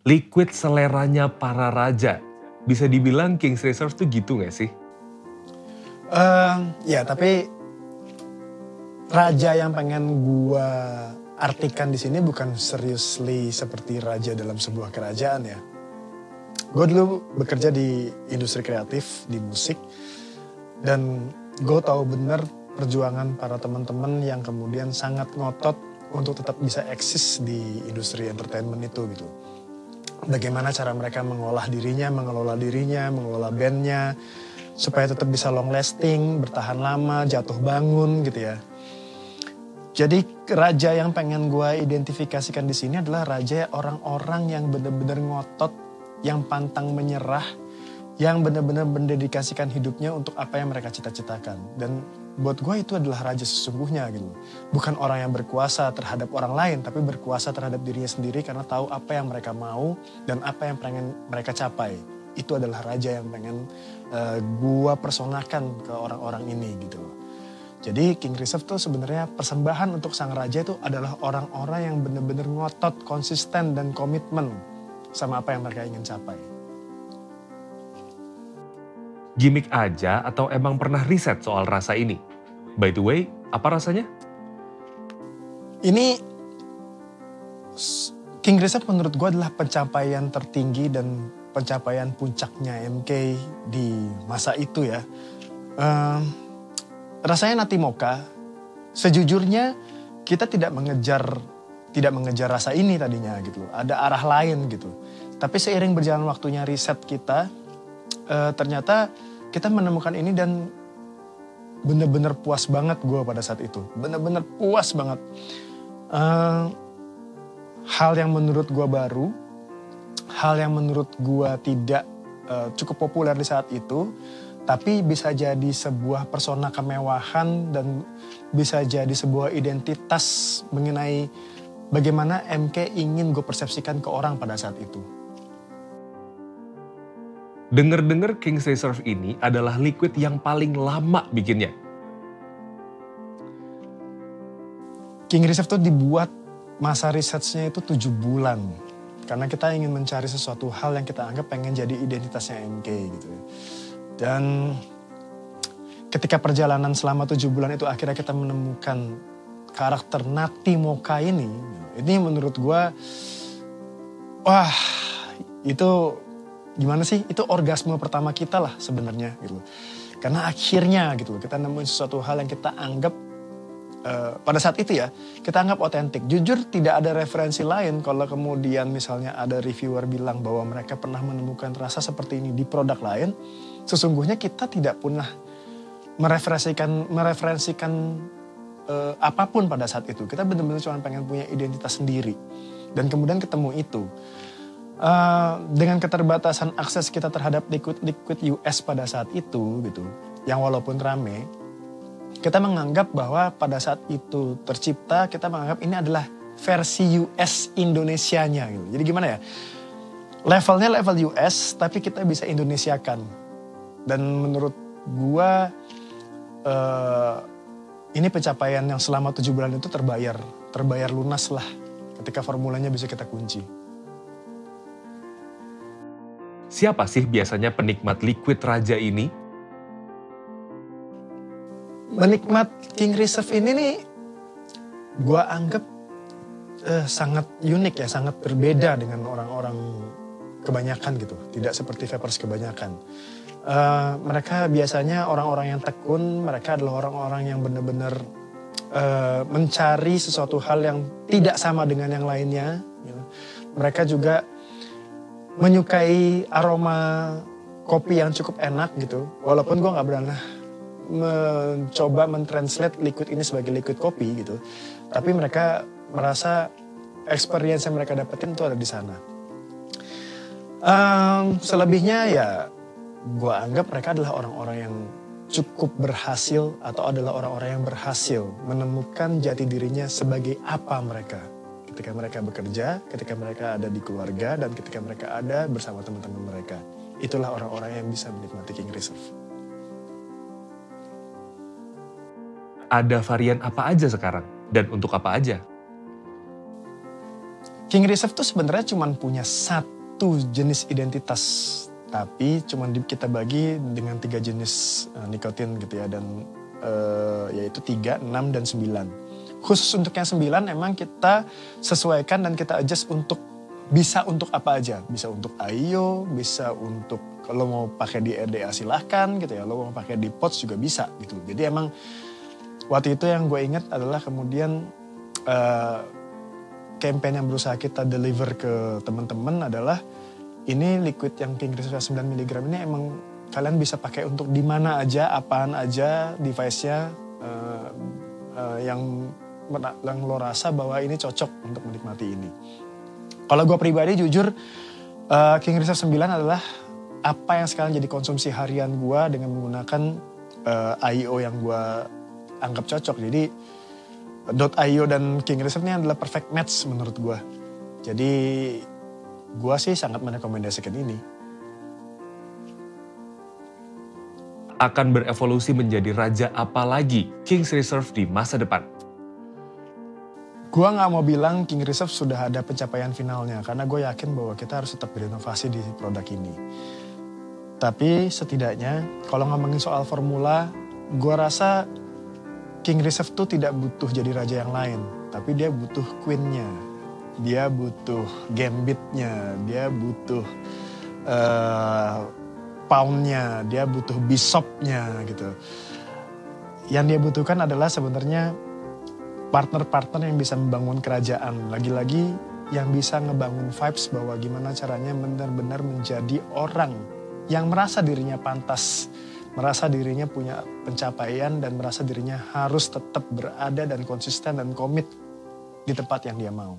Liquid seleranya para raja. Bisa dibilang King's Reserve tuh gitu gak sih? Ya tapi raja yang pengen gua artikan di sini bukan seriously seperti raja dalam sebuah kerajaan ya. Gue dulu bekerja di industri kreatif, di musik. Dan gue tahu bener perjuangan para teman-teman yang kemudian sangat ngotot untuk tetap bisa eksis di industri entertainment itu gitu. Bagaimana cara mereka mengelola dirinya, mengelola bandnya, supaya tetap bisa long lasting, bertahan lama, jatuh bangun gitu ya. Jadi raja yang pengen gue identifikasikan di sini adalah raja orang-orang yang benar-benar ngotot, yang pantang menyerah, yang benar-benar mendedikasikan hidupnya untuk apa yang mereka cita-citakan. Dan buat gue itu adalah raja sesungguhnya gitu. Bukan orang yang berkuasa terhadap orang lain, tapi berkuasa terhadap dirinya sendiri karena tahu apa yang mereka mau dan apa yang pengen mereka capai. Itu adalah raja yang pengen gue personakan ke orang-orang ini gitu loh. Jadi King Reserve tuh sebenarnya persembahan untuk sang raja itu adalah orang-orang yang benar-benar ngotot, konsisten dan komitmen sama apa yang mereka ingin capai. Gimik aja atau emang pernah riset soal rasa ini? By the way, apa rasanya? Ini King Reserve menurut gue adalah pencapaian tertinggi dan pencapaian puncaknya MK di masa itu ya. Rasanya Nati Mocha. Sejujurnya kita tidak mengejar rasa ini tadinya gitu. Ada arah lain gitu. Tapi seiring berjalan waktunya riset kita, ternyata kita menemukan ini dan bener-bener puas banget gue pada saat itu. Bener-bener puas banget. Hal yang menurut gue baru, hal yang menurut gue tidak cukup populer di saat itu, tapi bisa jadi sebuah persona kemewahan dan bisa jadi sebuah identitas mengenai bagaimana MK ingin gue persepsikan ke orang pada saat itu. Dengar-dengar King's Reserve ini adalah liquid yang paling lama bikinnya. King Reserve tuh dibuat masa researchnya itu 7 bulan. Karena kita ingin mencari sesuatu hal yang kita anggap pengen jadi identitasnya MK gitu. Dan ketika perjalanan selama 7 bulan itu akhirnya kita menemukan karakter Nati Mocha ini menurut gue, wah itu gimana sih? Itu orgasme pertama kita lah sebenarnya gitu. Karena akhirnya gitu kita nemuin sesuatu hal yang kita anggap pada saat itu ya, kita anggap otentik. Jujur tidak ada referensi lain kalau kemudian misalnya ada reviewer bilang bahwa mereka pernah menemukan rasa seperti ini di produk lain. Sesungguhnya kita tidak pernah mereferensikan apapun pada saat itu. Kita benar-benar cuma pengen punya identitas sendiri. Dan kemudian ketemu itu. Dengan keterbatasan akses kita terhadap liquid US pada saat itu gitu, yang walaupun rame, kita menganggap bahwa pada saat itu tercipta, kita menganggap ini adalah versi US Indonesianya gitu. Jadi gimana ya? Levelnya level US, tapi kita bisa Indonesiakan. Dan menurut gua, ini pencapaian yang selama 7 bulan itu terbayar lunas lah. Ketika formulanya bisa kita kunci. Siapa sih biasanya penikmat liquid raja ini? Menikmat King Reserve ini nih, gue anggap sangat unik ya, sangat berbeda dengan orang-orang kebanyakan gitu. Tidak seperti vapers kebanyakan. Mereka biasanya orang-orang yang tekun, mereka adalah orang-orang yang benar-benar mencari sesuatu hal yang tidak sama dengan yang lainnya. Gitu. Mereka juga menyukai aroma kopi yang cukup enak gitu. Walaupun gue gak pernah mencoba mentranslate liquid ini sebagai liquid kopi gitu. Tapi mereka merasa experience yang mereka dapetin itu ada di sana. Selebihnya ya gue anggap mereka adalah orang-orang yang cukup berhasil atau adalah orang-orang yang berhasil menemukan jati dirinya sebagai apa mereka. Ketika mereka bekerja, ketika mereka ada di keluarga, dan ketika mereka ada bersama teman-teman mereka. Itulah orang-orang yang bisa menikmati King Reserve. Ada varian apa aja sekarang? Dan untuk apa aja? King Reserve tuh sebenarnya cuma punya satu jenis identitas, tapi cuma kita bagi dengan 3 jenis nikotin gitu ya, dan yaitu 3, 6, dan 9. Khusus untuk yang 9 emang kita sesuaikan dan kita adjust bisa untuk apa aja. Bisa untuk AIO, bisa untuk kalau mau pakai di RDA silahkan gitu ya. Lo mau pakai di POTS juga bisa gitu. Jadi emang waktu itu yang gue ingat adalah kemudian campaign yang berusaha kita deliver ke teman-teman adalah ini liquid yang King Reserve 9 mg ini emang kalian bisa pakai untuk di mana aja, apaan aja device-nya yang lo rasa bahwa ini cocok untuk menikmati ini. Kalau gue pribadi jujur, King Reserve 9 adalah apa yang sekarang jadi konsumsi harian gue dengan menggunakan IO yang gue anggap cocok. Jadi .io dan King Reserve ini adalah perfect match menurut gue. Jadi gue sih sangat merekomendasikan ini. Akan berevolusi menjadi raja apa lagi King's Reserve di masa depan? Gue gak mau bilang King Reserve sudah ada pencapaian finalnya, karena gue yakin bahwa kita harus tetap berinovasi di produk ini. Tapi setidaknya kalau ngomongin soal formula, gue rasa King Reserve tuh tidak butuh jadi raja yang lain, tapi dia butuh queen-nya, dia butuh gambit-nya, dia butuh pound-nya, dia butuh bishop-nya gitu. Yang dia butuhkan adalah sebenarnya partner-partner yang bisa membangun kerajaan. Lagi-lagi yang bisa ngebangun vibes bahwa gimana caranya benar-benar menjadi orang yang merasa dirinya pantas, merasa dirinya punya pencapaian, dan merasa dirinya harus tetap berada dan konsisten dan komit di tempat yang dia mau.